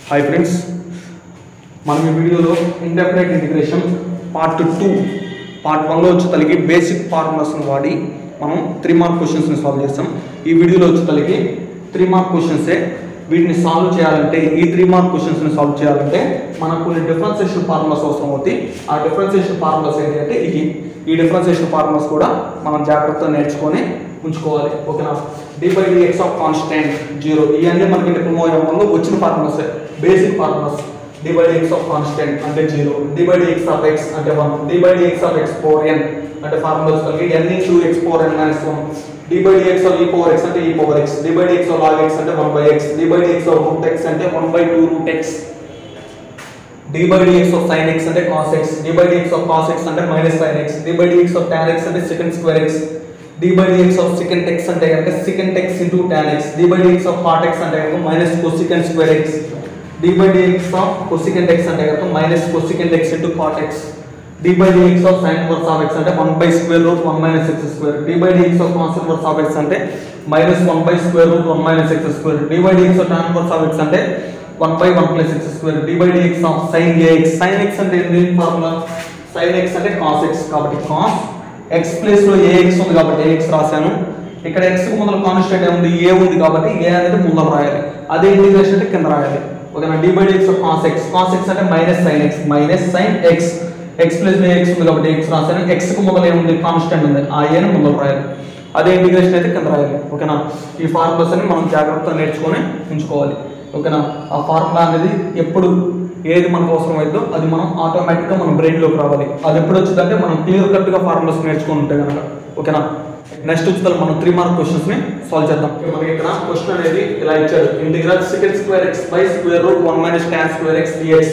High friends मन video indefinite integration part 2 part 1 వచ్చేతలికి basic formulas ని వాడి మనం 3 మార్క్ క్వశ్చన్స్ ని సాల్వ్ చేస్తాం। ఈ వీడియోలో వచ్చేతలికి 3 మార్క్ క్వశ్చన్స్ వీటిని సాల్వ్ చేయాలంటే ఈ 3 మార్క్ క్వశ్చన్స్ ని సాల్వ్ చేయాలంటే మనకు కొన్ని డిఫరెన్షియేషన్ ఫార్ములాస్ అవసరం అవుతాయి। ఆ డిఫరెన్షియేషన్ ఫార్ములాస్ ఏంటంటే ఈ డిఫరెన్షియేషన్ ఫార్ములాస్ కూడా మనం జాగ్రత్తగా నేర్చుకొని ఉంచుకోవాలి। ఓకేనా। d/dx ఆఫ్ కాన్స్టెంట్ 0 ఇవన్నీ మనకి డిప్లొమా వచ్చిన formulas basic formulas. d/dx of constant అంటే 0, d/dx ఆఫ్ x అంటే 1, d/dx of x power n అంటే ఫార్ములాస్ కలిగి n into x power n minus 1, d/dx of e power x అంటే e power x, d/dx of log x అంటే 1/x, d/dx of root x అంటే 1/2 root x, d/dx of sin x అంటే cos x, d/dx of cos x అంటే minus sin x, d/dx of tan x అంటే secant square x, d/dx of secant x అంటే కనుక secant x into tan x, d/dx of cot x అంటే కనుక minus cosecant square x, d/dx of cosecant x అంటే కనుక minus cosecant x into cot x, d/dx of sin inverse of x అంటే 1/square root 1 minus x square, d/dx of cos inverse of x అంటే minus 1/square root 1 minus x square, d/dx of tan inverse of x అంటే 1/1 plus x square, d/dx of sin ax, sin x అంటే ఏంటి formula sin x అంటే cos x కాబట్టి cos x place లో ax ఉంది కాబట్టి ax రాశాను। ఇక్కడ x కు ముందర కాన్స్టెంట్ ఉంది a ఉంది కాబట్టి a అనేది ముందర రాయాలి, అదే ఇంటిగ్రేషన్ అంటే కింద రాయాలి। ఓకేనా। d/dx of cos x అంటే minus sin x, minus sin x, x place లో ax ఉంది కాబట్టి x రాశాను, x కు ముందర ఏముంది కాన్స్టెంట్ ఉంది ఆ a ని ముందర రాయాలి, అదే ఇంటిగ్రేషన్ అయితే కింద రాయాలి। ఓకేనా। ఈ ఫార్ములాస్ అన్ని మనం జాగ్రత్తగా నేర్చుకొని ఉంచుకోవాలి। ఓకేనా। ఆ ఫార్ములా అనేది ఎప్పుడు ఏది మనకు అవసరం అవుతుందో అది మనం ఆటోమేటిక్గా మన బ్రెయిన్లోకి రావాలి। అది ఎప్పుడు వచ్చిందంటే మనం క్లియర్ కట్గా ఫార్ములాస్ నేర్చుకొని ఉంటే కనుక। ఓకేనా। నెక్స్ట్ వచ్చి మనం 3 మార్క్ క్వశ్చన్స్ ని సాల్వ్ చేద్దాం। మనకి ఇక్కడ క్వశ్చన్ అనేది ఇలా ఇచ్చారు, integral secant square x by square root 1 minus tan square x dx।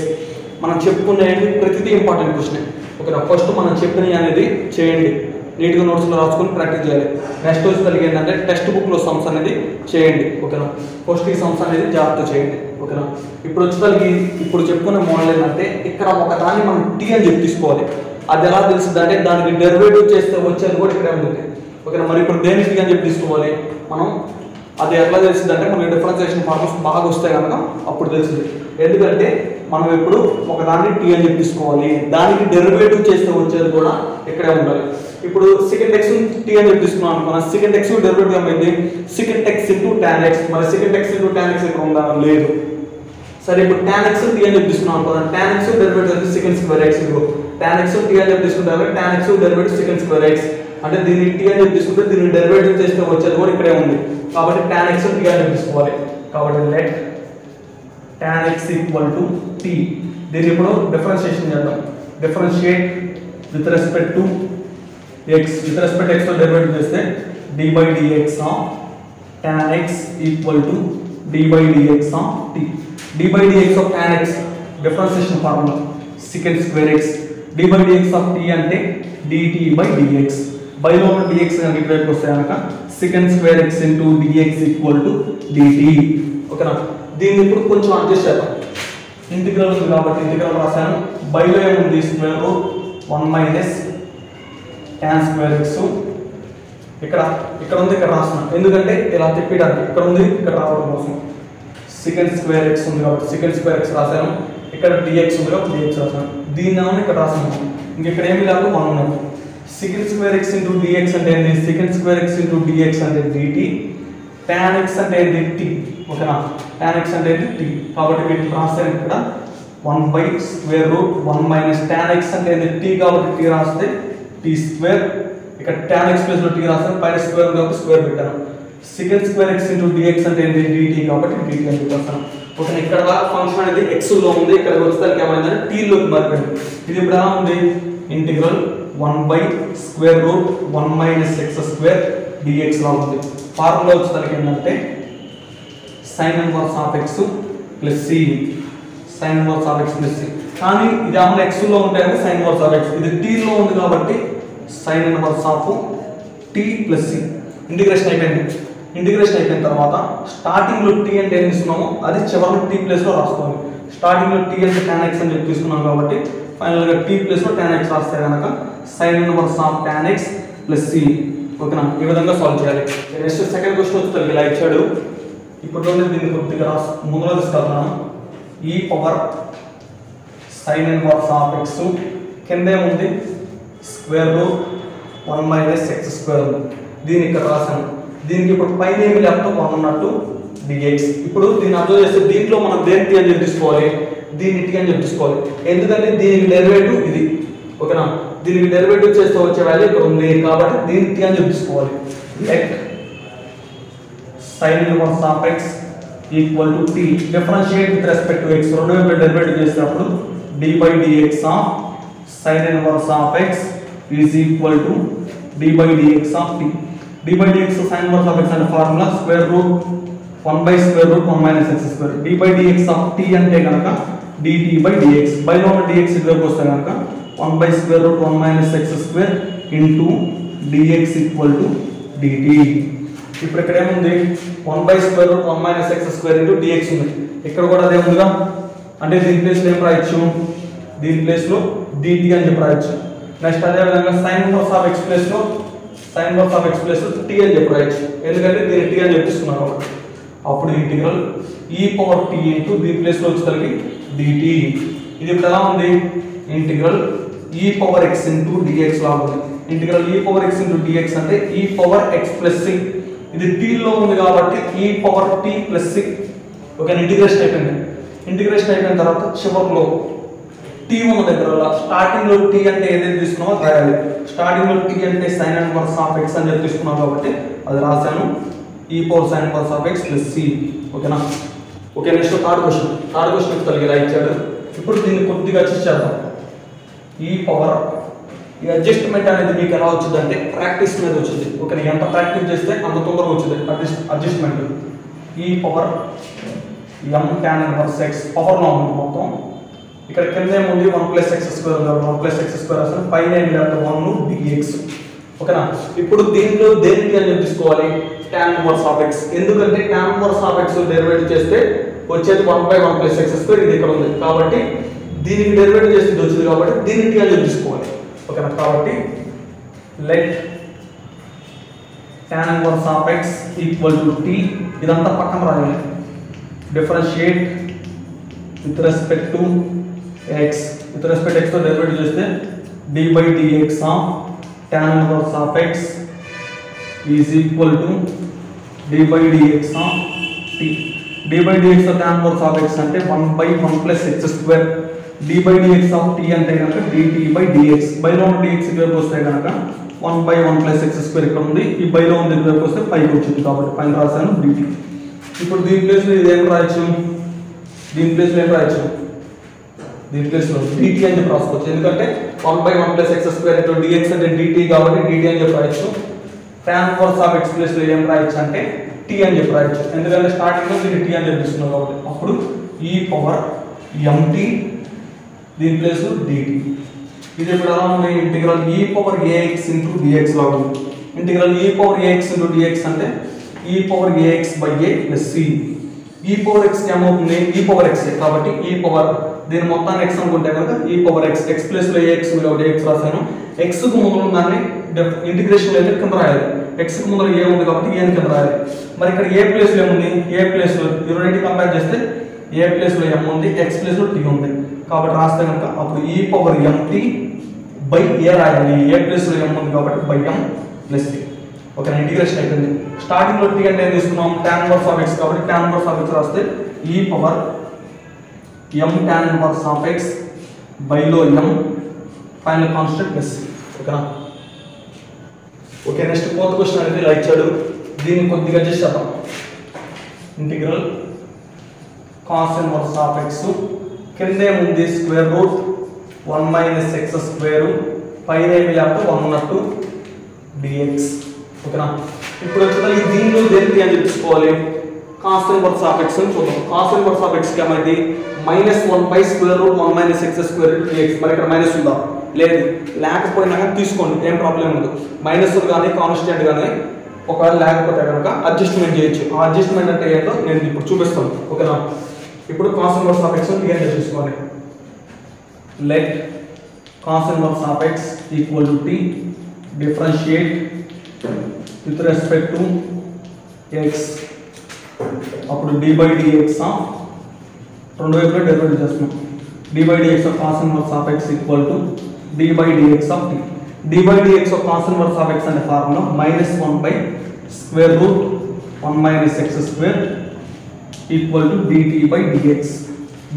మనం చెప్పుకునేది ప్రతిదీ ఇంపార్టెంట్ క్వశ్చన్। ఓకేనా। ఫస్ట్ మనం చెప్పినవి అనేది చేయండి, నీట్గా నోట్స్లో రాసుకొని ప్రాక్టీస్ చేయాలి। నెక్స్ట్ వచ్చి కలిగి ఏంటంటే టెక్స్ట్ బుక్లో సమ్స్ అనేది చేయండి। ఓకేనా। ఫస్ట్ ఈ సమ్స్ అనేది జాగ్రత్త చేయండి। ఓకేనా। ఇప్పుడు వచ్చేసరికి ఇప్పుడు చెప్పుకునే మోడల్ ఏంటంటే ఇక్కడ ఒక దాన్ని మనం టీ అని చెప్పి తీసుకోవాలి, అది ఎలా తెలుస్తుంది అంటే దానికి డెరివేటివ్ చేస్తే వచ్చేది కూడా ఇక్కడే ఉంటుంది। ఓకేనా। మరి ఇప్పుడు దేని టీ అని చెప్పి తీసుకోవాలి మనం, అది ఎట్లా తెలుస్తుంది అంటే మనకి డిఫరెన్షియేషన్ ఫార్ములాస్ బాగా వస్తాయి కనుక అప్పుడు తెలుస్తుంది। ఎందుకంటే మనం ఇప్పుడు ఒక దాన్ని టీ అని చెప్పి తీసుకోవాలి, దానికి డెరివేటివ్ చేస్తే వచ్చేది కూడా ఇక్కడే ఉండాలి। ఇప్పుడు secant x టీ అని చెప్పి తీసుకున్నాం అనుకున్నా, secant x డెరివేటివ్ ఏమైంది secant x into tan x, మరి secant x into tan x ఇక్కడ ఉందా లేదు। సరే ఇప్పుడు tan x టీ అని చెప్పి తీసుకున్నాం అనుకున్నా, tan x derivative secant square x, tan x t అని చెప్పి తీసుకుంటే tan x derivative secant square x అంటే దీన్ని టీ అని చెప్పి తీసుకుంటే దీన్ని డెరివేటివ్ చేస్తే వచ్చేది కూడా ఇక్కడే ఉంది కాబట్టి tan x టీ అని చెప్పి తీసుకోవాలి। కాబట్టి let tan x equal to t, దీన్ని ఇప్పుడు డిఫరెన్షియేషన్ చేద్దాం। Differentiate with respect to x, with respect x తో డెరివేటివ్ చేస్తే d/dx of tan x equal to d/dx of t, d/dx of tan x differentiation formula secant square x, d/dx of t అంటే dt/dx, by లో ఉన్న dx కనుక ఇటువైపు వస్తే కనుక secant square x into dx equal to dt। ఓకేనా। దీన్ని ఇప్పుడు కొంచెం అడ్జస్ట్ చేద్దాం, ఇంటిగ్రల్ ఉంది కాబట్టి ఇంటిగ్రల్ రాశాను, బైలో ఏముంది square root 1 minus tan square x, ఇక్కడ ఉంది ఇక్కడ రాస్తున్నాను ఎందుకంటే ఇలా తిప్పడానికి, ఇక్కడ ఉంది ఇక్కడ రావడం కోసం secant స్క్వేర్ x ఉంది కాబట్టి secant స్క్వేర్ x రాశాను, ఇక్కడ dx ఉంది కాబట్టి dx రాశాను, దీన్ని ఇక్కడ రాసాను, ఇక్కడ ఏమి లేక 1 ఉన్నది। secant square x into dx అంటే ఏంటి, secant square x into dx అంటే dt, tan x అంటే ఏంటి t। ఓకేనా। tan x అంటే ఏంటి t కాబట్టి వీటిని రాస్తాను ఇక్కడ 1/square root 1 minus tan x అంటే ఏంటి t కాబట్టి t రాస్తే t స్క్వేర్, ఇక్కడ tan x ప్లేస్ లో t రాస్తాను, పైన స్క్వేర్ కాబట్టి స్క్వేర్ పెట్టాను, secant square x into dx అంటే ఏంటి dt కాబట్టి dt అని చెప్పేస్తాను। ఓకే, ఇక్కడ ఫంక్షన్ అనేది x లో ఉంది, ఇక్కడికి వచ్చేసరికి ఏమైందంటే t లోకి మారిపోయింది। ఇది ఇప్పుడు ఎలా ఉంది integral 1/square root 1 minus x square dx లా ఉంది। ఫార్ములా వచ్చేసరికి ఏంటంటే sin inverse of x plus c, sin inverse of x plus c, కానీ ఇది అన్న x లో ఉంటే sin inverse of x, ఇది t లో ఉంది కాబట్టి sin inverse of t plus c। Integration అయిపోయింది, ఇంటిగ్రేషన్ అయిపోయిన తర్వాత స్టార్టింగ్ లో t అంటే ఏం తీసుకున్నామో అది చివరిలో t ప్లేస్ లో రాసుకోవాలి। స్టార్టింగ్ లో t అంటే tan x అని చెప్పి తీసుకున్నాం కాబట్టి ఫైనల్ గా t ప్లేస్ లో tan x రాస్తే కనుక sin inverse of tan x plus c। ఓకేనా। ఈ విధంగా సాల్వ్ చేయాలి। నెక్స్ట్ సెకండ్ క్వశ్చన్ వచ్చి ఇలా ఇచ్చాడు, ఇప్పుడు దీన్ని కొద్దిగా ముందులో తీసుకెళ్తున్నాను, ఈ power sin inverse of x కింద ఏముంది square root 1 minus x square దీన్ని ఇక్కడ రాసాను. దీనికి ఇప్పుడు పైన ఏమి లేకపోతే 1 ఉన్నట్టు dx. ఇప్పుడు దీన్ని అబ్జర్వ్ చేస్తే దీంట్లో మనం దేని t అని చెప్పి తీసుకోవాలి, దీన్ని t అని చెప్పి తీసుకోవాలి. ఎందుకంటే దీనికి డెరివేటివ్ ఇది, ఓకేనా. దీనికి డెరివేటివ్ చేస్తే వచ్చే వాల్యూ ఇక్కడ ఉంది కాబట్టి దీన్ని t అని చెప్పి తీసుకోవాలి. Let sin inverse of x equal to t differentiate with respect to x. రెండు వైపులా డెరివేటివ్ చేసినప్పుడు d by dx of sin inverse of x is equal to d by dx of t. d by dx sin inverse of x అనే formula square root 1 by square root 1 minus x square. d by dx of t అంటే గనక dt by dx. by లో ఉన్న dx ఇక్కడికి వస్తే గనక 1 by square root 1 minus x square into dx equal to dt. ఇప్పుడు ఇక్కడ ఏముంది 1 by square root 1 minus x square into dx ఉంది. ఇక్కడ కూడా అదే ఉందిగా, అంటే దీని ప్లేస్ లో ఏం రాయొచ్చు, దీని ప్లేస్ లో dt అని చెప్పి రాయొచ్చు. నెక్స్ట్ అదే విధంగా sin inverse of x place లో sin inverse of x place లో t అని చెప్పి రాయొచ్చు. ఎందుకంటే దీన్ని t అని చెప్పిస్తున్నాను కాబట్టి. అప్పుడు integral e power t into దీని ప్లేస్ లో వచ్చేసరికి dt. ఇది ఇప్పుడు ఎలా ఉంది, integral e power x into dx లాగా ఉంది. Integral e power x into dx అంటే e power x plus c. ఇది t లో ఉంది కాబట్టి e power t plus c. Okay, integration అయిపోయింది. ఇంటిగ్రేషన్ అయిపోయిన తర్వాత చివరిలో t ఉన్న దగ్గర స్టార్టింగ్ లో t అంటే ఏదైతే తీసుకున్నామో రాయాలి. స్టార్టింగ్ లో t అంటే sin ఇన్వర్స్ ఆఫ్ x అని చెప్పి తీసుకున్నాం కాబట్టి అది రాశాను, e power sin inverse of x plus c. ఓకేనా. ఓకే, నెక్స్ట్ థర్డ్ క్వశ్చన్ కలిగి ఇలా ఇచ్చాడు. ఇప్పుడు దీన్ని కొద్దిగా అడ్జస్ట్ చేద్దాం. ఈ పవర్ ఈ అడ్జస్ట్మెంట్ అనేది మీకు ఎలా వచ్చింది అంటే ప్రాక్టీస్ మీద వచ్చింది. ఓకే, ఎంత ప్రాక్టీస్ చేస్తే అంత తొందరగా వచ్చింది అడ్జస్ట్మెంట్. ఈ power m tan inverse x power లో ఉంది మొత్తం. ఇక్కడ కింద ఏముంది 1 plus x square, 1 plus x square అసలు పైన ఏం లేదు 1 dx. ఓకేనా. ఇప్పుడు దీనిలో దేనికి అని తీసుకోవాలి, tan ఇన్వర్స్ ఆఫ్ x. ఎందుకంటే tan inverse of x derivative చేస్తే వచ్చేది 1 by 1 ప్లస్ x స్క్వేర్, ఇది ఇక్కడ ఉంది కాబట్టి దీనికి డెరివేటివ్ చేస్తే ఇది వచ్చింది కాబట్టి దీన్ని t అని తీసుకోవాలి. ఓకేనా. కాబట్టి let tan inverse of x equal to t. ఇదంతా పక్కన రాయాలి. Differentiate with respect to x. With respect x తో డెరివేటివ్ చేస్తే d by dx of tan inverse of x is equal to d by dx of t. d by dx of tan inverse of x అంటే 1 by 1 plus x square. d by dx of t అంటే కనుక dt by dx. by లో ఉన్న dx ఇక్కడికి వస్తే కనుక 1 by 1 plus x square ఇక్కడ ఉంది. ఈ by లో ఉన్న ఇక్కడికి వస్తే పైకి వచ్చింది కాబట్టి పైన రాశాను dt. ఇప్పుడు దీని ప్లేస్ లో ఇది ఏం రాయొచ్చు, దీని ప్లేస్ లో ఏం రాయొచ్చు, దీని ప్లేస్ లో dt అని చెప్పి రాసుకోవచ్చు. ఎందుకంటే 1 by 1 plus x square into dx అంటే dt కాబట్టి dt అని చెప్పి రాయొచ్చు. tan inverse of x place లో ఏం రాయొచ్చు అంటే t అని చెప్పి రాయొచ్చు. ఎందుకంటే స్టార్టింగ్ లో దీన్ని t అని చెప్పిస్తున్నాం కాబట్టి. అప్పుడు e పవర్ mt దీని ప్లేస్ లో dt. ఇది ఇప్పుడు ఎలా ఉంది, integral e power ax into dx లా ఉంది. Integral e power ax into dx అంటే e power ax by a plus c. e power x ఏమవుతుంది, e పవర్ x కాబట్టి e పవర్ దీని మొత్తాన్ని x అనుకుంటే కనుక e power x. x place లో ax ఉంది కాబట్టి x రాశాను. x కు ముందు దాన్ని ఇంటిగ్రేషన్ అయితే కింద రాయాలి. x కు ముందు a ఉంది కాబట్టి a ని కింద రాయాలి. మరి ఇక్కడ a ప్లేస్ లో ఏముంది, a ప్లేస్ లో ఈ రెండు కంపేర్ చేస్తే a ప్లేస్ లో m ఉంది, x ప్లేస్ లో t ఉంది కాబట్టి రాస్తే కనుక అప్పుడు e power mt by a రాయాలి. a ప్లేస్ లో m ఉంది కాబట్టి by m plus t. Okay, integration అయిపోయింది. స్టార్టింగ్ లో t అంటే ఏం తీసుకున్నాం, tan ఇన్వర్స్ ఆఫ్ x కాబట్టి tan ఇన్వర్స్ ఆఫ్ x రాస్తే e power m tan inverse of x by లో m ఫైనల్ కాన్స్టెంట్ ప్లస్. ఓకేనా. ఓకే, నెక్స్ట్ ఫోర్త్ క్వశ్చన్ అనేది ఇలా ఇచ్చాడు. దీన్ని కొద్దిగా అడ్జస్ట్ చేద్దాం. Integral cos inverse of x కింద ఏముంది square root 1 minus x square పైన ఏమి లేకపోతే 1 ఉన్నట్టు dx. ఓకేనా. ఇప్పుడు వచ్చేసరికి దీనిలో దేనికి అని చెప్పుకోవాలి, కాస్ ఇన్వర్స్ ఆఫ్ x అని చూద్దాం. కాస్ ఇన్వర్స్ ఆఫ్ x కి ఏమైంది -1 by square root 1 minus x square dx. మరి ఇక్కడ మైనస్ ఉందా, లేదు. లేకపోయినా కానీ తీసుకోండి, ఏం ప్రాబ్లం ఉండదు. మైనస్ కానీ కాన్స్టెంట్ కానీ ఒకవేళ లేకపోతే కనుక అడ్జస్ట్మెంట్ చేయొచ్చు. ఆ అడ్జస్ట్మెంట్ అంటే ఏంటో నేను ఇప్పుడు చూపిస్తాను. ఓకేనా. ఇప్పుడు కాస్ ఇన్వర్స్ ఆఫ్ x ని ఏం చేసుకోవాలి, let cos inverse of x equal to t differentiate with respect to x. అప్పుడు d by dx ఆఫ్ రెండు వైపులా డెరివేటివ్ చేస్తున్నాం. dy dx of cos inverse of x equal to dy dx of t. dy dx of cos inverse of x అనే formula -1 by square root 1 minus x square equal to dt by dx.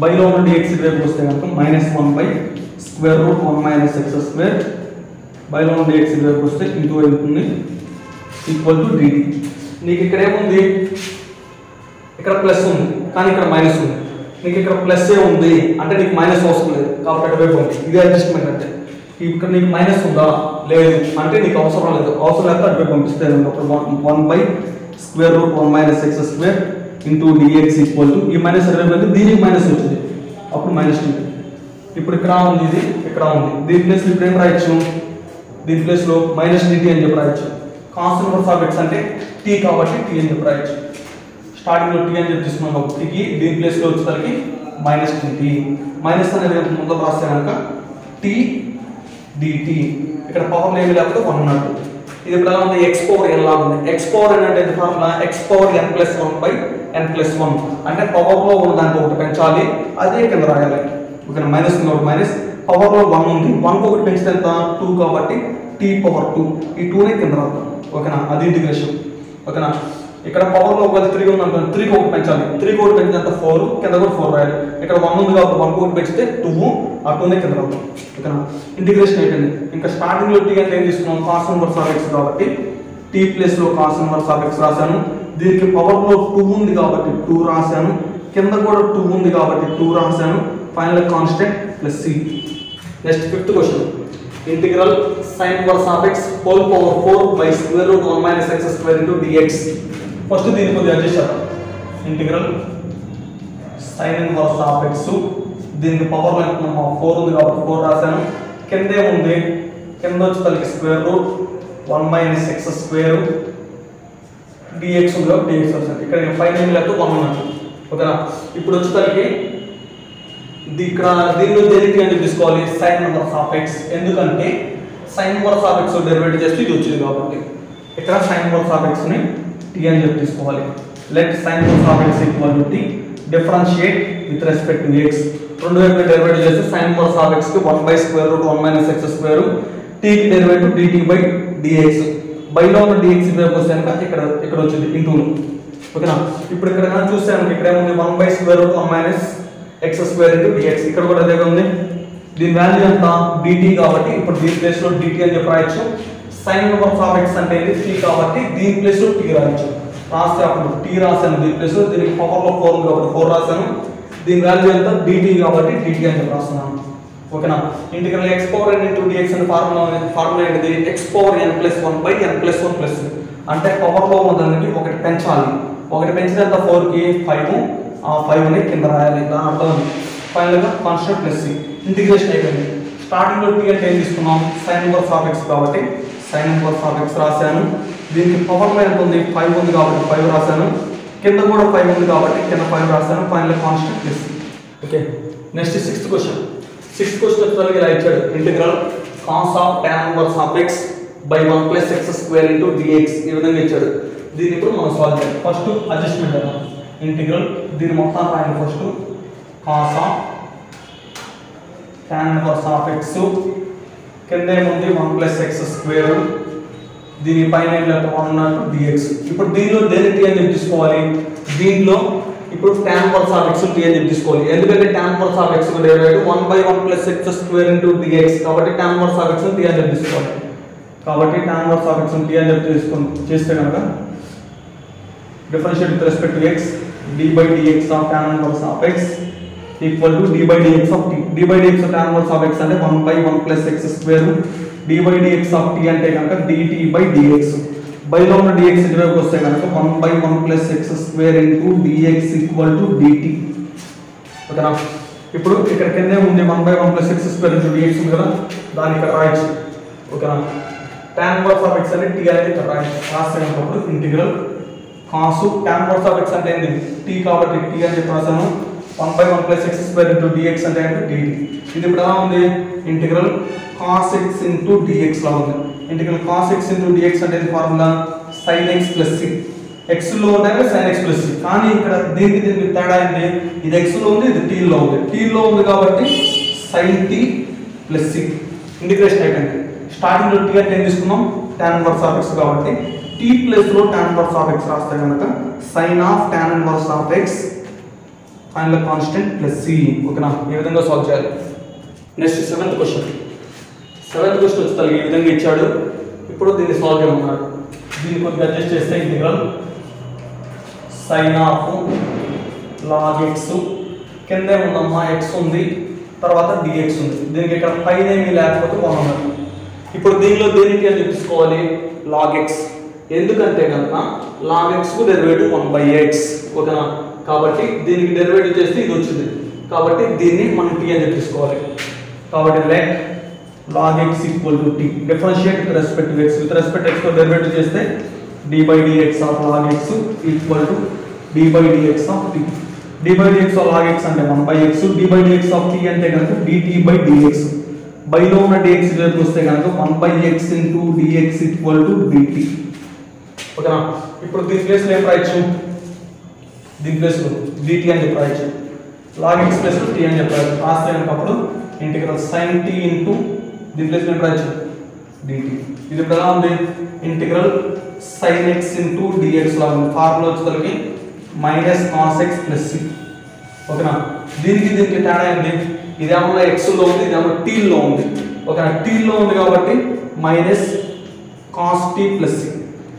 బైలో ఉన్న dx ఇటువైపు వస్తే కనుక -1 by square root 1 minus x square బైలో ఉన్న dx ఇటువైపు వస్తే into అవుతుంది equal to dt. నీకు ఇక్కడ ఏముంది, ఇక్కడ ప్లస్ ఉంది కానీ ఇక్కడ మైనస్ ఉంది. నీకు ఇక్కడ ప్లస్ ఏ ఉంది అంటే నీకు మైనస్ అవసరం లేదు కాబట్టి అటువైపు ఉంది. ఇది అడ్జస్ట్మెంట్ అంటే. ఇక్కడ నీకు మైనస్ ఉందా లేదు అంటే నీకు అవసరం లేదు, అవసరం లేకపోతే అటువైపు పంపిస్తే 1 by square root 1 minus x square into dx equal to ఈ మైనస్ అటువైపు దీనికి మైనస్ వచ్చింది అప్పుడు మైనస్ ఉంటుంది. ఇప్పుడు ఇక్కడ ఉంది, ఇది ఇక్కడ ఉంది. దీని ప్లేస్లో ఇప్పుడు ఏం రాయొచ్చు, దీని ప్లేస్లో మైనస్ dt అని చెప్పి రాయొచ్చు. కాస్ ఇన్వర్స్ ఆఫ్ x అంటే t కాబట్టి t అని చెప్పి రాయొచ్చు. స్టార్టింగ్లో t అని చెప్పి తీసుకున్నాం కాబట్టి దీని ప్లేస్లో వచ్చేసరికి మైనస్ dt. మైనస్ అనేది ముందు రాస్తే కనుక t dt. ఇక్కడ పవర్ ఏమి లేకపోతే 1 ఉన్నట్టు. ఇది ఇప్పుడు ఎలా ఉంది, x పవర్ n లాగా ఉంది. x పవర్ n అంటే formula x power n plus 1 by n plus 1 అంటే పవర్లో ఉన్న దానికి ఒకటి పెంచాలి, అదే కింద రాయాలి. ఓకేనా, మైనస్ ఉంది ఒకటి మైనస్, పవర్లో 1 ఉంది, 1 ఒకటి పెంచితే ఎంత 2 కాబట్టి t పవర్ 2, ఈ 2నే కింద రాద్దాం. ఓకేనా, అది ఇంటిగ్రేషన్. ఓకేనా, ఇక్కడ పవర్లో ఒకవేళ 3 ఉంది అనుకోండి, 3కి ఒకటి పెంచాలి, 3కి ఒకటి పెంచితే ఎంత 4, కింద కూడా 4 రాయాలి. ఇక్కడ 1 ఉంది కాబట్టి 1కి ఒకటి పెంచితే 2, ఆ 2నే కింద రాద్దాం. ఓకేనా, ఇంటిగ్రేషన్ అయిపోయింది. ఇంకా స్టార్టింగ్లో t అంటే ఏం తీసుకున్నాం, కాస్ ఇన్వర్స్ ఆఫ్ x కాబట్టి t ప్లేస్లో కాస్ ఇన్వర్స్ ఆఫ్ x రాశాను. దీనికి పవర్లో 2 ఉంది కాబట్టి 2 రాశాను, కింద కూడా 2 ఉంది కాబట్టి 2 రాశాను. Final constant plus c. Next 5th question, integral sin inverse of x whole power 4 by square root 1 minus x square into dx. First దీన్ని కొద్దిగా అడ్జస్ట్ చేద్దాం. Integral sin inverse of x, దీనికి పవర్ ఎంత 4 ఉంది కాబట్టి 4 రాశాను. కింద ఏముంది, కింద వచ్చేసరికి square root 1 minus x square dx ఉంది కాబట్టి dx వస్తుంది. ఇక్కడ ఫైనల్ లేకపోతే 1 ఉన్నట్టు. ఓకేనా, ఇప్పుడు వచ్చేసరికి ఇక్కడ దీనిలో దేనికి అని తీసుకోవాలి, sin ఇన్వర్స్ ఆఫ్ x. ఎందుకంటే sin inverse of x derivative చేస్తే ఇది వచ్చింది కాబట్టి ఇక్కడ sin ఇన్వర్స్ ఆఫ్ x ని t అని చెప్పి తీసుకోవాలి. Let sin inverse of x equal to t, differentiate with respect to x. రెండు వైపులా డెరివేటివ్ చేస్తే sin ఇన్వర్స్ ఆఫ్ x కి 1 by square root 1 minus x square, t కి డెరివేటివ్ dt బై dx. బైలో ఉన్న dx వైపు వస్తే కనుక ఇక్కడ వచ్చింది ఇంటూలు. ఓకేనా, ఇప్పుడు ఇక్కడ కనుక చూసాను ఇక్కడ ఏముంది 1 by square root 1 minus x square into dx. ఇక్కడ కూడా అదే ఉంది. దీని వాల్యూ ఎంత dt కాబట్టి ఇప్పుడు దీని ప్లేస్లో dt అని చెప్పి రాయొచ్చు. sin ఇన్వర్స్ ఆఫ్ x అంటే t కాబట్టి దీని ప్లేస్లో t రాయొచ్చు. రాస్తే అప్పుడు t రాశాను దీని ప్లేస్లో, దీనికి పవర్లో 4 ఉంది కాబట్టి 4 రాశాను. దీని వాల్యూ ఎంత dt కాబట్టి dt అని చెప్పి రాస్తున్నాను. ఓకేనా, integral x power n into dx అనే ఫార్ములా ఏంటిది, x power n plus 1 by n plus 1 plus, అంటే పవర్లో ఉన్నదానికి ఒకటి పెంచాలి, ఒకటి పెంచినంత 4కి 5, ఆ 5ని కింద రాయాలి. దాని అర్థం ఫైనల్గా కాన్స్టెంట్ ప్లస్ c. ఇంటిగ్రేషన్ అయిపోయింది. స్టార్టింగ్లో t అంటే ఏం తీసుకున్నాం, sin ఇన్వర్స్ ఆఫ్ x కాబట్టి sin ఇన్వర్స్ ఆఫ్ x రాశాను. దీనికి పవర్లో ఎంత ఉంది 5 ఉంది కాబట్టి 5 రాశాను, కింద కూడా 5 ఉంది కాబట్టి కింద 5 రాశాను. Final constant plus c. Okay, next 6th question. 6th question వచ్చేసరికి ఇలా ఇచ్చాడు, integral cos of tan inverse of x by 1 plus x square into dx. ఈ విధంగా ఇచ్చాడు. దీన్ని ఇప్పుడు మనం సాల్వ్ చేయాలి. ఫస్ట్ అడ్జస్ట్మెంట్ కదా, ఇంటిగ్రల్ దీని మొత్తం రాయండి. First cos of tan inverse of x, కింద ఏముంది 1 ప్లస్ x స్క్వేర్, దీని పైన 1 ఉన్నట్టు dx. ఇప్పుడు దీనిలో దేనికి అని చెప్పి తీసుకోవాలి, దీనిలో ఇప్పుడు tan inverse of x t అని చెప్పి తీసుకోవాలి. ఎందుకంటే tan inverse of x derivative 1 by 1 plus x square into dx కాబట్టి tan inverse of x t అని చెప్పి తీసుకోవాలి. కాబట్టి tan inverse of x t అని చెప్పి చేస్తే కనుక differentiate with respect to x, d by dx of tan inverse of x equal to d by dx of t. d by dx of tan inverse of x అంటే 1 by 1 plus x square, d by dx of t అంటే కనుక dt by dx. బైలో ఉన్న dx ఇటువైపు వస్తే కనుక 1 by 1 plus x square into dx equal to dt. ఓకేనా, ఇప్పుడు ఇక్కడ కింద ఉంది 1 by 1 plus x square into dx ఉంది కదా, దాన్ని ఇక్కడ రాయొచ్చు. ఓకేనా, tan ఇన్వర్స్ ఆఫ్ x అంటే t అనేది ఇక్కడ రాస్తే కనుక integral cos tan inverse of x అంటే ఏంది t కాబట్టి t అని చెప్పి రాసాను. 1 by 1 plus x square into dx అంటే dt. ఇది ఇప్పుడు ఎలా ఉంది, integral cos x into dx లా ఉంది. Integral cos x into dx అంటే formula sin x plus c. x లో ఉంటే sin x ప్లస్ c, కానీ ఇక్కడ దీనికి తేడా ఏంటి, ఇది x లో ఉంది, ఇది t లో ఉంది. t లో ఉంది కాబట్టి sin t plus c integration అయిపోయింది. స్టార్టింగ్ లో t అంటే ఏం తీసుకున్నాం, tan ఇన్వర్స్ ఆఫ్ x కాబట్టి t ప్లస్ లో tan ఇన్వర్స్ ఆఫ్ x రాస్తే కనుక sin of tan inverse of x final constant plus c. ఓకేనా, ఈ విధంగా సాల్వ్ చేయాలి. నెక్స్ట్ సెవెంత్ క్వశ్చన్ వచ్చి ఈ విధంగా ఇచ్చాడు. ఇప్పుడు దీన్ని సాల్వ్ చేయమన్నాడు. దీన్ని కొద్దిగా అడ్జస్ట్ చేస్తే integral sin of log x కింద ఉందమ్మా x ఉంది, తర్వాత dx ఉంది. దీనికి ఇక్కడ పైన ఏమీ లేకపోతే 1 ఉన్నది. ఇప్పుడు దీనిలో దేనికి అని తీసుకోవాలి, log x. ఎందుకంటే కనుక log x కు డెరివేటివ్ 1/x. ఓకేనా, కాబట్టి దీనికి డెరివేటివ్ చేస్తే ఇది వచ్చింది, కాబట్టి దీన్ని మనం t అని తీసుకోవాలి. కాబట్టి let log x equal to t, differentiate with respect to x. With respect to x తో డెరివేటివ్ చేస్తే d by dx of log x equal to d by dx of t. d by dx of log x అంటే 1/x, d by dx of t అంటే కనుక dt by dx. by లో ఉన్న dx వైపు వస్తే కనుక 1/x into dx equal to dt. ఓకేనా, ఇప్పుడు దీని ప్లేస్ లో ఏం రాయొచ్చు, దీని ప్లేస్ లో dt అని చెప్పి రాయొచ్చు, log x ప్లస్ t అని చెప్పారు. రాస్తే కనుక అప్పుడు ఇంటిగ్రల్ sin t into దీని ప్లేస్ లో ఏం రాయొచ్చు, dt. ఇది ఇప్పుడు ఎలా ఉంది, integral sin x into dx లా ఉంది. ఫార్ములా వచ్చేసరికి minus cos x plus c. ఓకేనా, దీనికి తేడా ఏంటి, ఇదేమో x లో ఉంది, ఇదేమో t లో ఉంది. ఓకేనా, t లో ఉంది కాబట్టి minus cos t plus c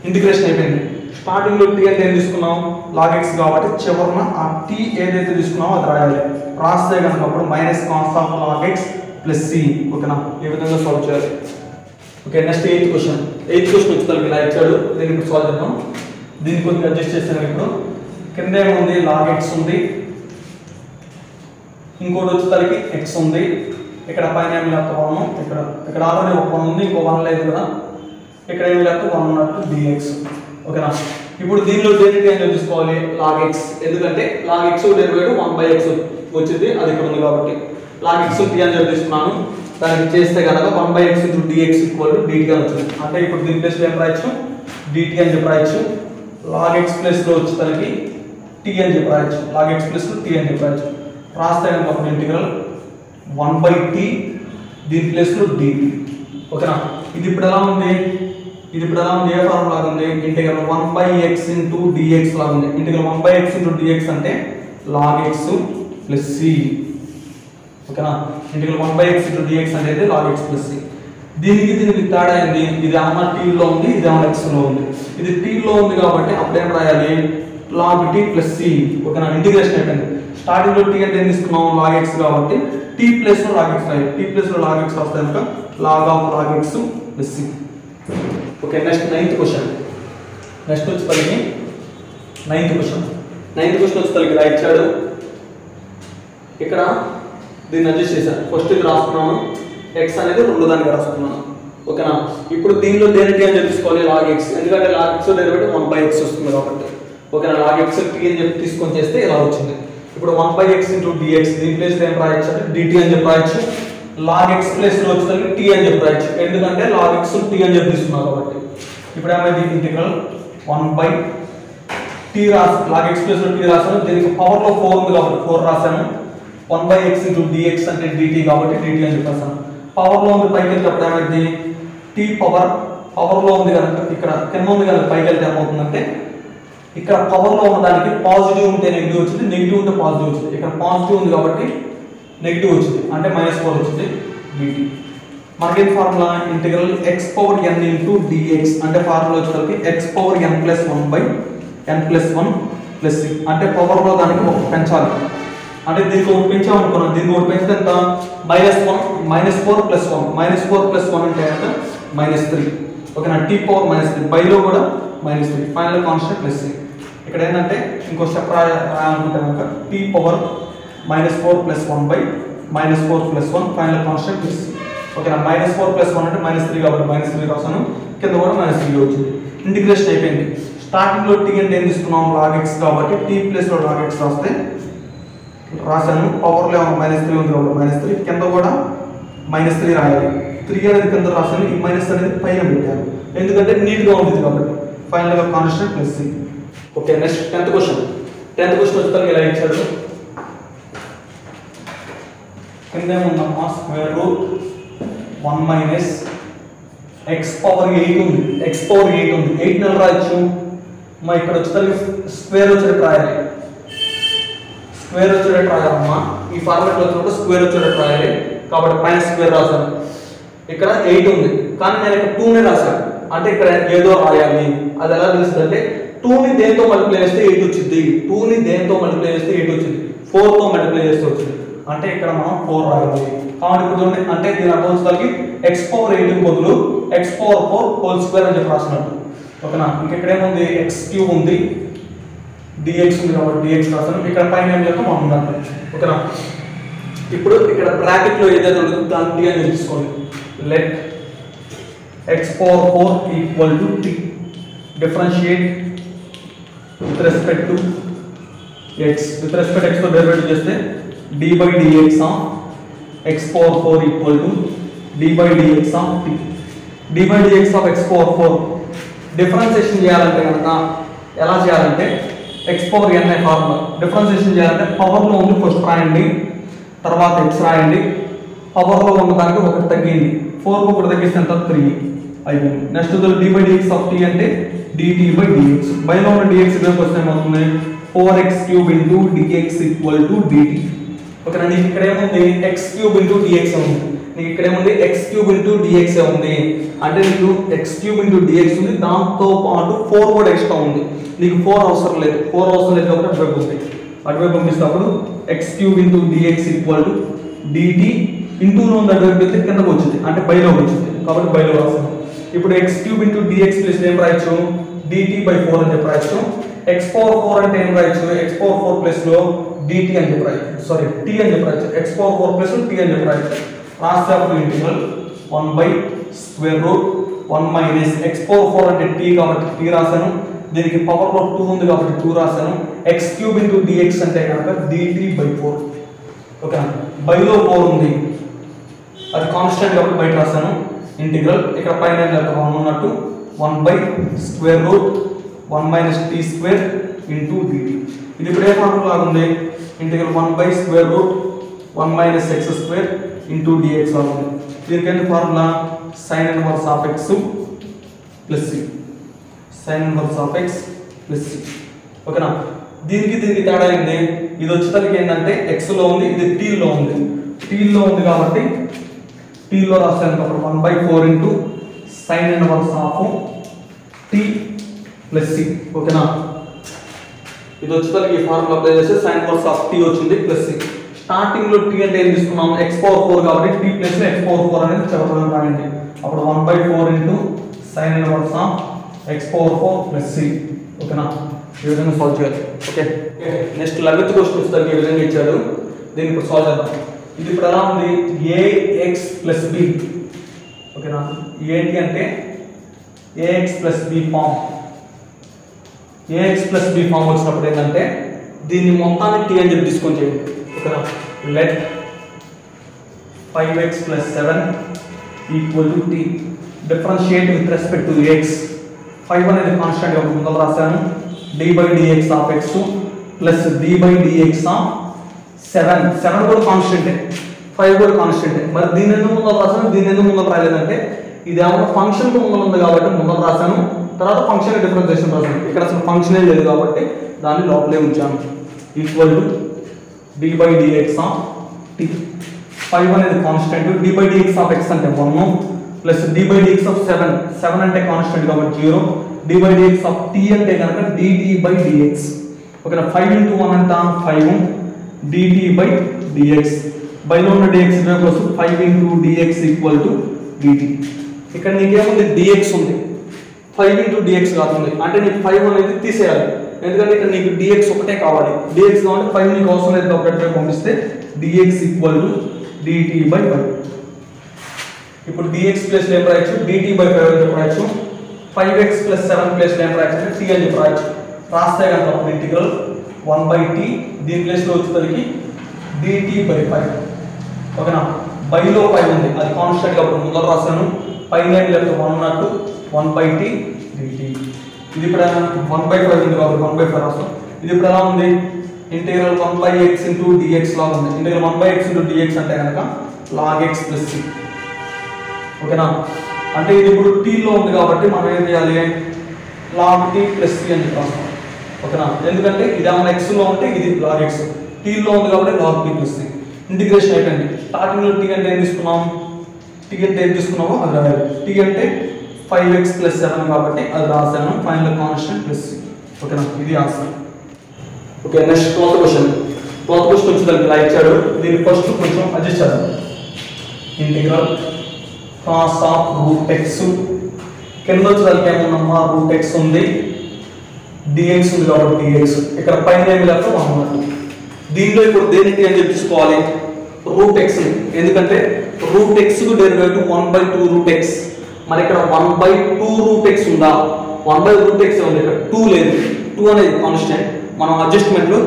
integration అయిపోయింది. స్టార్టింగ్ లో t అంటే ఏం తీసుకున్నాం, log x కాబట్టి చివరన ఆ t ఏదైతే తీసుకున్నామో అది రాయాలి. రాస్తే కనుక అప్పుడు minus cos of log x plus c. ఓకేనా, ఈ విధంగా సాల్వ్ చేయాలి. ఓకే, నెక్స్ట్ ఎయిత్ క్వశ్చన్ వచ్చి ఇలా ఇచ్చాడు. దీన్ని ఇప్పుడు సాల్వ్ చేద్దాం. దీన్ని కొద్దిగా అడ్జస్ట్ చేసాను. ఇప్పుడు కింద ఏముంది, log x ఉంది, ఇంకోటి వచ్చేసరికి x ఉంది, ఇక్కడ పైన ఏమి లేకపోతే 1, ఇక్కడ ఆల్రెడీ ఒక 1 ఉంది, ఇంకో 1 లేదు కదా, ఇక్కడ ఏమి లేకపోతే 1 ఉన్నట్టు dx. ఓకేనా, ఇప్పుడు దీనిలో దేనికి ఏం తీసుకోవాలి, log x. ఎందుకంటే log x డెరివేటివ్ 1/x వచ్చింది, అది ఇక్కడ ఉంది కాబట్టి log x t అని చెప్పి తీసుకున్నాను. దానికి చేస్తే కనుక 1/x into dx equal to dt అని వచ్చింది. అంటే ఇప్పుడు దీని ప్లేస్ లో ఏం రాయొచ్చు, dt అని చెప్పి రాయొచ్చు. log x ప్లస్ లో వచ్చేసరికి t అని చెప్పి రాయొచ్చు, log x ప్లస్ t అని చెప్పి రాయొచ్చు. రాస్తే కనుక అప్పుడు ఇంటిగ్రల్ 1/t దీని ప్లేస్ లో dt. ఓకేనా, ఇది ఇప్పుడు ఎలా ఉంది, ఏ ఫార్ములా లాగా ఉంది, ఇంటిగ్రల్ 1/x into dx లాగా ఉంది. ఇంటిగ్రల్ 1/x into dx అంటే log x ప్లస్ c. ఓకేనా, ఇంటిగ్రల్ 1/x into dx అనేది log x ప్లస్ c. దీనికి తేడా ఏంది, ఇది అమ్మ t లో ఉంది, ఇది అమ్మ x లో ఉంది. ఇది t లో ఉంది కాబట్టి అప్పుడు ఏం రాయాలి, log t ప్లస్ c. ఓకేనా, ఇంటిగ్రేషన్ అయిపోయింది. స్టార్టింగ్ లో t అంటే ఏం తీసుకున్నాం, log x కాబట్టి t ప్లస్ లో log x రాయాలి. t ప్లస్ లో log x వస్తే కనుక log of log x plus c. Okay, next ninth question వచ్చి నైన్త్ క్వశ్చన్ వచ్చి ఇలా ఇచ్చాడు. ఇక్కడ దీన్ని అడ్జస్ట్ చేశాను. ఫస్ట్ ఇది రాస్తున్నాను, x అనేది 2 దానికి రాస్తున్నాను. ఓకేనా, ఇప్పుడు దీనిలో దేనికి అని తీసుకోవాలి, log x. ఎందుకంటే log x డెరివేటివ్ 1/x వస్తుంది కాబట్టి. ఓకేనా, log x t అని చెప్పి తీసుకొని చేస్తే ఇలా వచ్చింది. ఇప్పుడు 1/x into dx దీని ప్లేస్ లో ఏం రాయొచ్చు అంటే dt అని చెప్పి రాయొచ్చు. log x ప్లేస్ లో వచ్చేసరికి t అని చెప్పి రాయొచ్చు, ఎందుకంటే log x t అని చెప్పి తీసుకున్నాం కాబట్టి. ఇప్పుడు ఏమైంది, integral 1/t log x place లో t రాసాను. దీనికి పవర్ లో 4 ఉంది కాబట్టి 4 రాసాను. 1/x into dx అంటే dt కాబట్టి dt అని చెప్పేసాను. పవర్ లో ఉంది, పైకి వెళ్తే ఏమైంది, t పవర్ లో ఉంది కనుక ఇక్కడ కింద ఉంది కనుక పైకి వెళ్తే ఏమవుతుందంటే, ఇక్కడ పవర్ లో ఉన్న దానికి పాజిటివ్ ఉంటే నెగిటివ్ వచ్చింది, నెగిటివ్ ఉంటే పాజిటివ్ వచ్చింది. ఇక్కడ పాజిటివ్ ఉంది కాబట్టి నెగిటివ్ వచ్చింది, అంటే -4 వచ్చింది dt. మనకేం formula, integral x power n into dx అంటే ఫార్ములా వచ్చేసరికి x power n plus 1/n plus 1 plus c. అంటే పవర్ లో దానికి ఒక పెంచాలి, అంటే దీనికి ఒకటి పెంచామనుకున్నాం, దీనికి ఒకటి పెంచితే ఎంత, -4 plus 1 అంటే ఎంత, -3. ఓకేనా, t పవర్ -3, బై లో కూడా -3, ఫైనల్ కాన్స్టెంట్ ప్లస్ c. ఇక్కడ ఏంటంటే ఇంకో స్టెప్ రాయాలనుకుంటే కనుక t power -4 plus 1/-4 plus 1 final constant plus c. ఓకేనా, -4 plus 1 అంటే -3 కాబట్టి -3 రాసాను, కింద కూడా -3 వచ్చింది. ఇంటిగ్రేషన్ అయిపోయింది. స్టార్టింగ్ లో t అంటే ఏం తీసుకున్నాం, log x కాబట్టి t ప్లస్ లో log x రాసాను. పవర్ లో -3 ఉంది కాబట్టి -3, కింద కూడా -3 రాయాలి. 3 అనేది కింద రాసాను, ఈ మైనస్ అనేది పైన పెట్టాను ఎందుకంటే నీట్ గా ఉంది కాబట్టి. ఫైనల్ గా constant plus c. Okay next 10th question వచ్చేసరికి ఇలా ఇచ్చాడు కింద ఉందమ్మా square root 1 minus X power 8 ఉంది 8 నెల రాయొచ్చు మా ఇక్కడ వచ్చేసరికి స్క్వేర్ వచ్చేటట్టు రాయాలి రాయాలమ్మా ఈ ఫార్మాట్లో వచ్చినప్పుడు స్క్వేర్ వచ్చేటట్టు రాయాలి కాబట్టి పైన స్క్వేర్ రాశాను ఇక్కడ 8 ఉంది కానీ నేను ఇక్కడ 2 నే రాశాను అంటే ఇక్కడ ఏదో రాయాలి అది ఎలా తెలుస్తుంది అంటే 2 ని దేంతో మల్టిప్లై చేస్తే 8 వచ్చింది 4 తో మల్టిప్లై చేస్తే వచ్చింది అంటే ఇక్కడ మనం 4 రాయాలి కాబట్టి ఇప్పుడు చూడండి అంటే దీని అర్థం వచ్చేసరికి x పవర్ 8 కి బదులు x పవర్ 4 హోల్ స్క్వేర్ అని చెప్పి రాసినట్టు ఓకేనా ఇంకా ఇక్కడ ఏముంది x క్యూబ్ ఉంది dx ఉంది కాబట్టి dx రాసాను ఇక్కడ పైన ఏం చేస్తాం 1 ఉండాలి ఓకేనా ఇప్పుడు ఇక్కడ బ్రాకెట్ లో ఏదైతే ఉంటుందో దాన్ని d అని తీసుకోండి let x power 4 equal to t differentiate with respect to x with respect x తో డెరివేటివ్ చేస్తే d by dx of x power 4 equal to d by dx of t d by dx of x power 4 differentiation చేయాలంటే కనుక ఎలా చేయాలంటే x power n అనే formula differentiation చేయాలంటే power లో ఉంది ఫస్ట్ రాయండి తర్వాత x రాయండి పవర్ లో ఉన్న దానికి ఒకటి తగ్గింది 4 కు ఒకటి తగ్గిస్తే ఎంత 3 అయిపోయింది next d by dx of t అంటే dt by dx బై లో ఉన్న dx రేపు వస్తే ఏమవుతుంది 4x³ into dx equal to dt ఓకేనా నీకు ఇక్కడ ఏముంది x³ into dx ఉంది నీకు ఇక్కడ ఏముంది x³ into dx ఉంది అంటే నీకు x³ into dx ఉంది దాంతో పాటు 4 కూడా ఎక్స్ట్రా ఉంది నీకు 4 అవసరం లేదు కాబట్టి అటువైపు పంపిస్తేప్పుడు x³ into dx equal to dt into లో ఉన్న అటువైపు వెళ్తే కిందకు వచ్చింది అంటే బైలోకి వచ్చింది కాబట్టి బైలో రాస్తాను ఇప్పుడు x³ into dx ప్లస్ ఏం రాయొచ్చు dt by 4 అని చెప్పి రాయొచ్చు x power 4 అంటే ఏం రాయొచ్చు x power 4 ప్లస్ లో dt అని చెప్పి రాయొచ్చు సారీ t అని చెప్పి రాయొచ్చు x power 4 ప్లస్ t అని చెప్పి రాయొచ్చు రాస్తే అప్పుడు integral 1 by square root 1 minus x power 4 అంటే t కాబట్టి t రాశాను దీనికి పవర్ లో 2 ఉంది కాబట్టి 2 రాశాను x³ into dx అంటే కనుక dt by 4 ఓకే బై లో 4 ఉంది అది కాన్స్టెంట్ కాబట్టి బయట రాశాను ఇంటిగ్రల్ ఇక్కడ పైన ఏం లేదు 1 ఉన్నట్టు 1 by square root 1 minus t square into dt ఇది ఇప్పుడు ఏ ఫార్ములా లాగా ఉంది integral 1 by square root 1 minus x square into dx లాగా ఉంది దీనికి ఏంటి formula sin inverse of x plus c sin inverse of x plus c ఓకేనా దీనికి తేడా ఏంటి ఇది వచ్చేసరికి ఏంటంటే x లో ఉంది ఇది t లో ఉంది కాబట్టి t లో రాస్తాను కాబట్టి 1 by 4 into sin inverse of t plus c ఓకేనా ఇది వచ్చేసరికి ఈ ఫార్ములా అప్లై చేస్తే sin inverse of t వచ్చింది plus c స్టార్టింగ్ లో t అంటే ఏం తీసుకున్నాం x power 4 కాబట్టి t ప్లస్ x power 4 అనేది చెప్పడం రాయండి అప్పుడు 1 by 4 into sin inverse of x power 4 plus c ఓకేనా ఈ విధంగా సాల్వ్ చేయాలి ఓకే నెక్స్ట్ 11th క్వశ్చన్ వచ్చేసరికి ఈ విధంగా ఇచ్చాడు దీన్ని ఇప్పుడు సాల్వ్ చేద్దాం ఇది ఇప్పుడు ఎలా ఉంది ax plus b ఓకేనా ఏంటి అంటే ax plus b form ax plus b form వచ్చినప్పుడు ఏంటంటే దీన్ని మొత్తాన్ని t అని చెప్పి తీసుకొని చేయండి ఓకేనా let 5x plus 7 equal to t differentiate with respect to x 5 అనేది కాన్స్టెంట్ గా ముందర రాశాను d by dx of x plus d by dx of 7 కూడా కాన్స్టెంటే 5 కూడా కాన్స్టెంటే మరి దీని ఎందుకు ముందర రాశాను దీని ఎందుకు ముందర రాలేదంటే ఇది ఏమన్నా ఫంక్షన్ కు ముందర ఉంది కాబట్టి ముందర రాశాను తర్వాత ఫంక్షన్ డిఫరెన్షియేషన్ రాశాను ఇక్కడ అసలు ఫంక్షనే లేదు కాబట్టి దాన్ని లోపలే ఉంచాను equal to d by dx of t 5 అనేది constant d by dx of x అంటే 1 plus d by dx of 7 అంటే కాన్స్టెంట్ కాబట్టి 0 d by dx of t అంటే కనుక dt by dx ఓకేనా 5 into 1 అంటే 5 dt by dx బై లో ఉన్న dx వైపు వస్తుంది 5 into dx equal to dt ఇక్కడ నీకేముంది dx ఉంది 5 into dx కాతుంది అంటే నీకు 5 అనేది తీసేయాలి ఎందుకంటే ఇక్కడ నీకు dx ఒకటే కావాలి dx కావాలంటే 5 నీకు అవసరం లేదు కాబట్టి పంపిస్తే dx equal to dt by 5 ఇప్పుడు dx ప్లస్ ఏం రాయొచ్చు dt by 5 అని రాయొచ్చు 5x plus 7 plus ఏం రాయొచ్చు t అని రాయొచ్చు రాస్తే కనుక అప్పుడు ఇంటిగ్రల్ 1 by t దీని ప్లేస్ లో వచ్చేసరికి dt by 5 ఓకేనా బై లో 5 ఉంది అది కాన్స్టెంట్ కాబట్టి ముందర రాశాను పైన లెఫ్ట్ 1 ఉన్నట్టు 1 by t dt ఇది ఇప్పుడు 1/5 ఉంది కాబట్టి 1/5 రాస్తాం. ఇది ఇప్పుడు ఎలా ఉంది, ఇంటిగ్రల్ 1/x ఇంటూ డిఎక్స్ లాగా ఉంది. ఇంటిగ్రల్ 1/x ఇంటూ డిఎక్స్ అంటే కనుక log x ప్లస్ c. ఓకేనా, అంటే ఇది ఇప్పుడు t లో ఉంది కాబట్టి మనం ఏం చేయాలి, log t ప్లస్ c అని రాస్తాం. ఓకేనా, ఎందుకంటే ఇది ఏమైనా x లో ఉంటే ఇది log x, t లో ఉంది కాబట్టి log t plus c. Integration అయిపోయింది. స్టార్టింగ్ లో t అంటే ఏం తీసుకున్నాం, t అంటే ఏం తీసుకున్నామో అది రాయాలి. t అంటే 5x ప్లస్ 7 కాబట్టి అది రాసాను. Final constant plus c. ఓకేనా, ఇది answer. Okay, next 12th question. 12th question వచ్చేసరికి ఇలా ఇచ్చాడు. దీన్ని ఫస్ట్ కొంచెం అడ్జస్ట్ చేద్దాం. Integral cos of root X, కింద వచ్చేసరికి ఏమన్నా రూట్ ఎక్స్ ఉంది, dx ఉంది కాబట్టి dx, ఇక్కడ పైన ఏమి లేక 1 ఉన్నట్టు. దీనిలో ఇప్పుడు దేనికి అని చెప్పి తీసుకోవాలి, రూట్ ఎక్స్. ఎందుకంటే రూట్ ఎక్స్ కు డెరివేటివ్ 1/2 రూట్ ఎక్స్. మరి ఇక్కడ 1/2 రూట్ ఎక్స్ ఉందా, 1/2 రూట్ ఎక్స్ ఉంది, ఇక్కడ 2 లేదు. 2 అనేది కాన్స్టెంట్, మనం అడ్జస్ట్మెంట్లు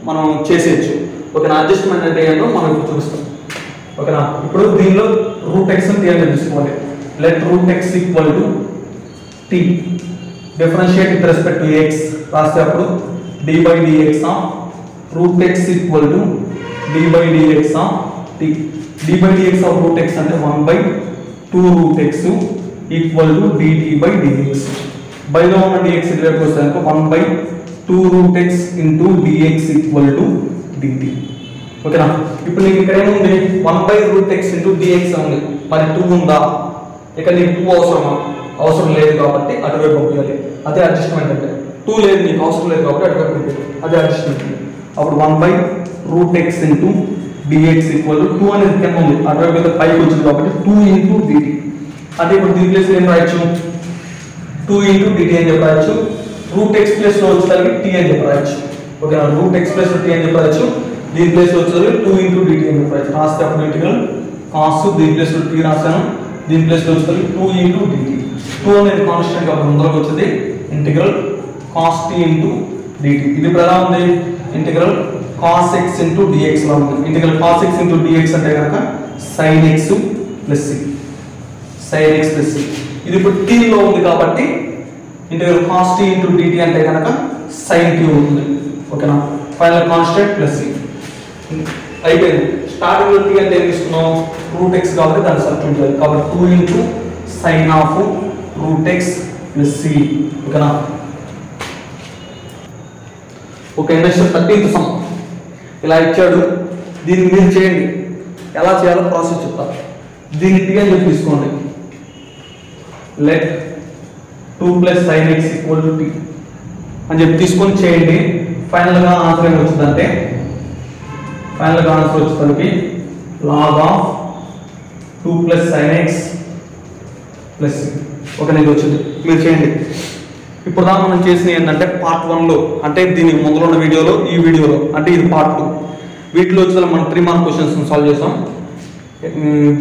మనం చేసేయచ్చు. ఓకేనా, అడ్జస్ట్మెంట్ అంటే ఏంటో మనం ఇప్పుడు చూపిస్తాం. ఓకేనా, ఇప్పుడు దీనిలో రూట్ ఎక్స్ అని తీసుకోవాలి. Let root x equal to t, differentiate with respect to x రాస్తే అప్పుడు d/dx of root x equal to d/dx of t. d/dx of root x అంటే 1/2 root x equal to dt/dx. బైలో ఉన్న dx ఇటువైపు వస్తే 1/2 root x into dx equal to dt. ఓకేనా, ఇప్పుడు నీకు ఇక్కడ ఏముంది, 1/√x ఇంటూ dx ఉంది. మరి 2 ఉందా, ఇక నీకు 2 అవసరం లేదు కాబట్టి అటువైపు పంపించాలి. అదే అడ్జస్ట్మెంట్ అంటే. 2 లేదు, నీకు అవసరం లేదు కాబట్టి అటువైపు పంపించాలి. అదే అడ్జస్ట్మెంట్. అప్పుడు 1/√x into dx equal to 2 అనేది కింద ఉంది, అటువైపు అయితే పైకి వచ్చింది కాబట్టి 2 ఇంటూ dt. అంటే ఇప్పుడు దీని ప్లేస్ ఏం రాయొచ్చు, 2 ఇంటూ dt అని చెప్పి రాయొచ్చు. రూట్ ఎక్స్ ప్లేస్ లో వచ్చేసరికి t అని చెప్పి రాయొచ్చు. ఓకేనా, రూట్ ఎక్స్ ప్లేస్ లో t అని చెప్పి రాయొచ్చు. దీని ప్లేస్ లో వచ్చేసరికి 2 ఇంటూ dt అని చెప్పి రాయొచ్చు. రాస్తే అప్పుడు ఇంటిగ్రల్ కాస్, దీని ప్లేస్ లో t రాశాను, దీని ప్లేస్ లో వచ్చేసరికి 2 ఇంటూ dt. 2 అనేది కాన్స్టెంట్ కాబట్టి ముందులోకి వచ్చేది integral cos t into dt. ఇది ఇప్పుడు ఎలా ఉంది, integral cos x into dx లా ఉంది. Integral cos x into dx అంటే కనుక sin x plus c, sin x plus c. ఇది ఇప్పుడు t లో ఉంది కాబట్టి integral cos t into dt అంటే కనుక sin t అవుతుంది. ఓకేనా, ఫైనల్ కాన్స్టెంట్ ప్లస్ c అయిపోయింది. స్టార్టింగ్ లో t అంటే ఏం తీసుకున్నాం, రూట్ x కాబట్టి దాన్ని సబ్స్టిట్యూట్ చేయాలి. కాబట్టి 2 into sine of root X plus c. ఓకేనా, ఓకే. నెక్స్ట్ 13th సమ్ ఇలా ఇచ్చాడు. దీన్ని మీరు చేయండి, ఎలా చేయాలో ప్రాసెస్ చెప్తాను. దీన్ని t అని చెప్పి తీసుకోండి. Let 2 plus sign X equal to t అని చెప్పి తీసుకొని చేయండి. ఫైనల్గా ఆన్సర్ ఏమి వచ్చిందంటే, ఫైనల్గా ఆన్సర్ వచ్చేసరికి log of 2 plus sign X plus c. Okay, ఇది వచ్చింది, మీరు చేయండి. ఇప్పుడు దాకా మనం చేసినవి ఏంటంటే పార్ట్ 1లో, అంటే దీనికి ముందులో ఉన్న వీడియోలో, ఈ వీడియోలో అంటే ఇది పార్ట్ 2. వీటిలో వచ్చి మనం 3 మార్క్ క్వశ్చన్స్ సాల్వ్ చేసాం.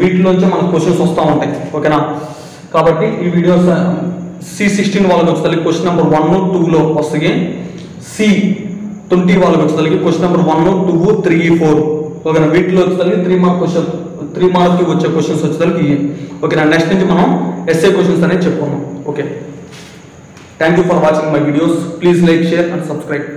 వీటిలోంచి మనకు క్వశ్చన్స్ వస్తూ ఉంటాయి. ఓకేనా, కాబట్టి ఈ వీడియోస్ C16 వాళ్ళకి వచ్చేసరికి క్వశ్చన్ నెంబర్ 1, 2లో వస్తాయి. C20 వాళ్ళకి వచ్చేసరికి క్వశ్చన్ నెంబర్ 1, 2, 3, 4. ఓకేనా, వీటిలో వచ్చేసరికి 3 మార్క్ క్వశ్చన్, 3 మార్క్కి వచ్చే క్వశ్చన్స్ వచ్చేసరికి. ఓకేనా, నెక్స్ట్ నుంచి మనం ఎస్ఏ క్వశ్చన్స్ అనేది చెప్పుకున్నాం. Okay, thank you for watching my videos. Please like, share and subscribe.